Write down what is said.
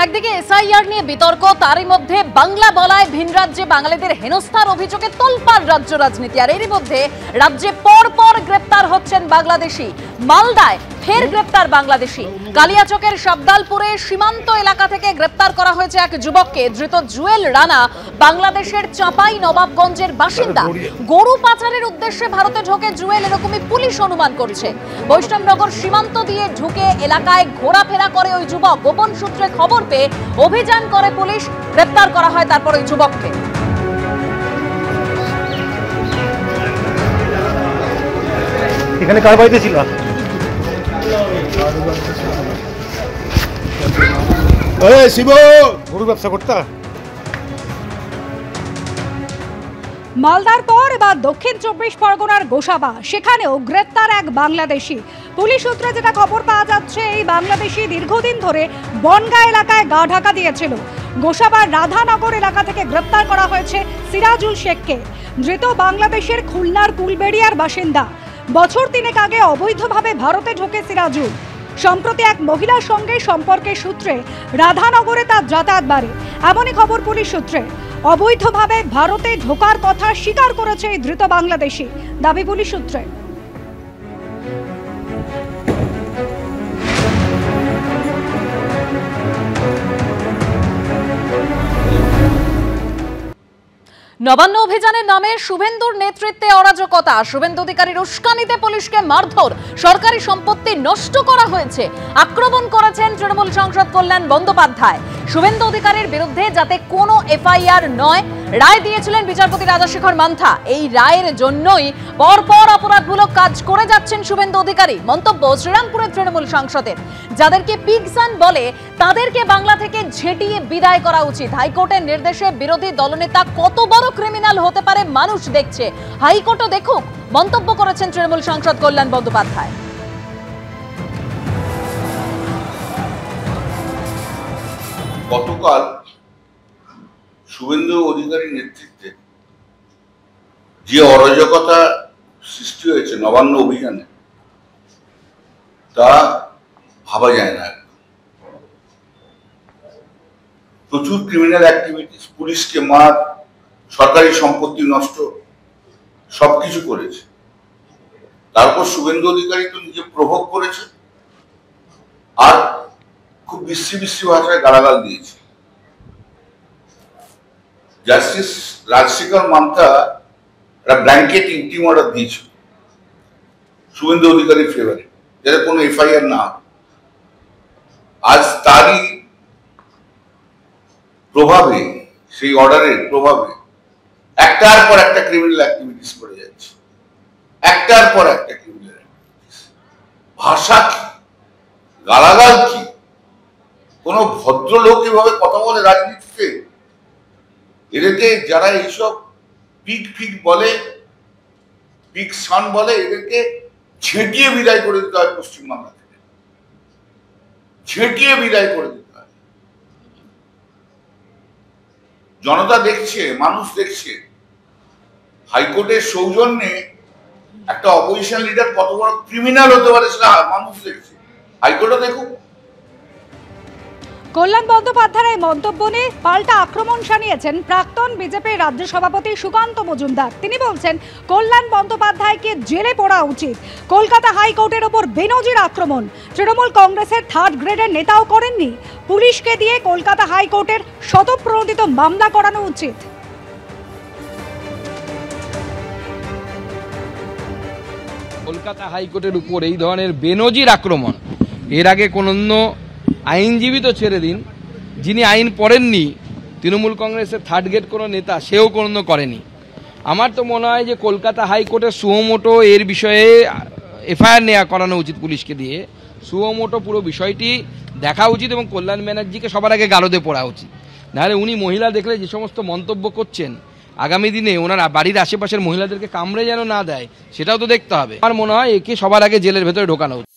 একদিকে এসআইআর নিয়ে বিতর্ক, তারই মধ্যে বাংলা বলায় ভিন রাজ্যে বাঙালিদের হেনস্থার অভিযোগে তোলপাড় রাজ্য রাজনীতি। আর এরই মধ্যে রাজ্যে পরপর গ্রেপ্তার হচ্ছেন বাংলাদেশি। মালদায় ফের গ্রেপ্তার বাংলাদেশি। কালিয়াচকের সাবদালপুরে সীমান্ত এলাকা থেকে গ্রেপ্তার করা হয়েছে এক যুবককে। ধৃত জুয়েল রানা বাংলাদেশের চাঁপাই নবাবগঞ্জের বাসিন্দা। গরু পাচারের উদ্দেশ্যে ভারতে ঢোকে জুয়েল, এরকমই পুলিশ অনুমান করছে। বৈষ্ণবনগর সীমান্ত দিয়ে ঢুকে এলাকায় ঘোরাফেরা করে ওই যুবক। গোপন সূত্রে খবর পেয়ে অভিযান করে পুলিশ, গ্রেপ্তার করা হয় তারপর ওই যুবককে। এখানে কার বাড়িতে ছিল? শিব গরু ব্যবসা করতা। মালদার পর এবার দক্ষিণ 24 পরগনার গোসাবা, সেখানেও গ্রেপ্তার এক বাংলাদেশি। পুলিশ সূত্রে যেটা খবর পাওয়া যাচ্ছে, এই বাংলাদেশি দীর্ঘদিন ধরে বনগা এলাকায় গা ঢাকা দিয়েছিল। গোসাবার রাধানগর এলাকা থেকে গ্রেপ্তার করা হয়েছে সিরাজুল শেখকে। ধৃত বাংলাদেশের খুলনার কুলবেড়িয়ার বাসিন্দা। বছর 3 আগে অবৈধভাবে ভারতে ঢোকে সিরাজুল। সম্প্রতি এক মহিলার সঙ্গে সম্পর্কের সূত্রে রাধানগরে তার যাতায়াত বাড়ে, এমনই খবর পুলিশ সূত্রে। অবৈধভাবে ভারতে ঢোকার কথা স্বীকার করেছে এই ধৃত বাংলাদেশি, দাবি পুলিশ সূত্রে। নবান্ন অভিযানের নামে শুভেন্দুর নেতৃত্বে অরাজকতা। শুভেন্দু অধিকারীর উস্কানিতে পুলিশকে মারধর, সরকারি সম্পত্তি নষ্ট করা হয়েছে। আক্রমণ করেছেন তৃণমূল সাংসদ কল্যাণ বন্দ্যোপাধ্যায়। শুভেন্দু অধিকারীর বিরুদ্ধে যাতে কোনো এফআইআর নয়, রায় দিয়েছিলেন বিচারপতি রাজাশেখর মান্থা। এই রায়ের জন্যই পরপর অপরাধমূলক কাজ করে যাচ্ছেন শুভেন্দু অধিকারী। মন্তব্য শ্রীরামপুরের তৃণমূল সাংসদের। যাদেরকে পিগসান বলে তাদেরকে বাংলা থেকে ঝেঁটিয়ে বিদায় করা উচিত। হাইকোর্টের নির্দেশে বিরোধী দলনেতা কত বড় ক্রিমিনাল হতে পারে মানুষ দেখছে, হাইকোর্টও দেখুক, মন্তব্য করেছেন তৃণমূল সাংসদ কল্যাণ বন্দ্যোপাধ্যায়। গতকাল শুভেন্দু অধিকারীর নেতৃত্বে যে অরাজকতা সৃষ্টি হয়েছে নবান্ন অভিযানে, তা ভাবা যায় না। প্রচুর ক্রিমিনাল অ্যাক্টিভিটিস, পুলিশকে মার, সরকারি সম্পত্তি নষ্ট, সবকিছু করেছে। তারপর শুভেন্দু অধিকারী তো নিজে প্রভোগ করেছে আর খুব বিশ্রী বিশ্রী ভাষায় গালাগাল দিয়েছে। জাস্টিস রাজশেখর মান্থা একটা ব্ল্যাঙ্কেট ইন্টিম অর্ডার দিয়েছিল শুভেন্দু অধিকারীর ফেভারে, যাতে কোনো এফআইআর না হয়। আজ তারই প্রভাবে, সেই অর্ডারের প্রভাবে একটার পর একটা ক্রিমিনাল অ্যাক্টিভিটিস করে যাচ্ছে, একটার পর একটা ক্রিমিনাল অ্যাক্টিভিটিস। ভাষা কি, গালাগাল কি? কোন ভদ্রলোক এভাবে কথা বলে রাজনীতিতে? এদেরকে যারা এইসব পিগ বলে, পিগ সান বলে, এদেরকে ছেটিয়ে বিদায় করে দিতে হয় পশ্চিমবাংলা থেকে, ছেটিয়ে বিদায় করে দিতে হয়। জনতা দেখছে, মানুষ দেখছে, হাইকোর্টের সৌজন্যে একটা অপোজিশন লিডার কত বড় ক্রিমিনাল হতে পারে সেটা মানুষ দেখছে, হাইকোর্টও দেখুক। কল্যাণ বন্দ্যোপাধ্যায়ের এই মন্তব্য নিয়ে পাল্টা আক্রমণ শানিয়েছেন প্রাক্তন বিজেপির রাজ্য সভাপতি সুকান্ত মজুমদার। তিনি বলছেন কল্যাণ বন্দ্যোপাধ্যায়কে জেলে পড়া উচিত। কলকাতা হাইকোর্টের ওপর বেনজির আক্রমণ। তৃণমূল কংগ্রেসের 3rd গ্রেডের নেতাও করেননি। পুলিশকে দিয়ে কলকাতা হাইকোর্টের স্বতঃপ্রণোদিত মামলা করানো উচিত। কলকাতা হাইকোর্টের উপর এই ধরনের বেনজির আক্রমণ, এর আগে কোন আইনজীবী তো ছেড়ে দিন, যিনি আইন পড়েননি, তৃণমূল কংগ্রেসের 3rd গ্রেড কোনো নেতা, সেও কোনো করেনি। আমার তো মনে হয় যে কলকাতা হাইকোর্টের সুমোটো এর বিষয়ে এফআইআর নেওয়া করানো উচিত পুলিশকে দিয়ে। সুমোটো পুরো বিষয়টি দেখা উচিত এবং কল্যাণ ব্যানার্জিকে সবার আগে গালদে পড়া উচিত। নাহলে উনি মহিলা দেখলে যে সমস্ত মন্তব্য করছেন, আগামী দিনে ওনার বাড়ির আশেপাশের মহিলাদেরকে কামড়ে যেন না দেয়, সেটাও তো দেখতে হবে। আমার মনে হয় একে সবার আগে জেলের ভেতরে ঢোকানো উচিত।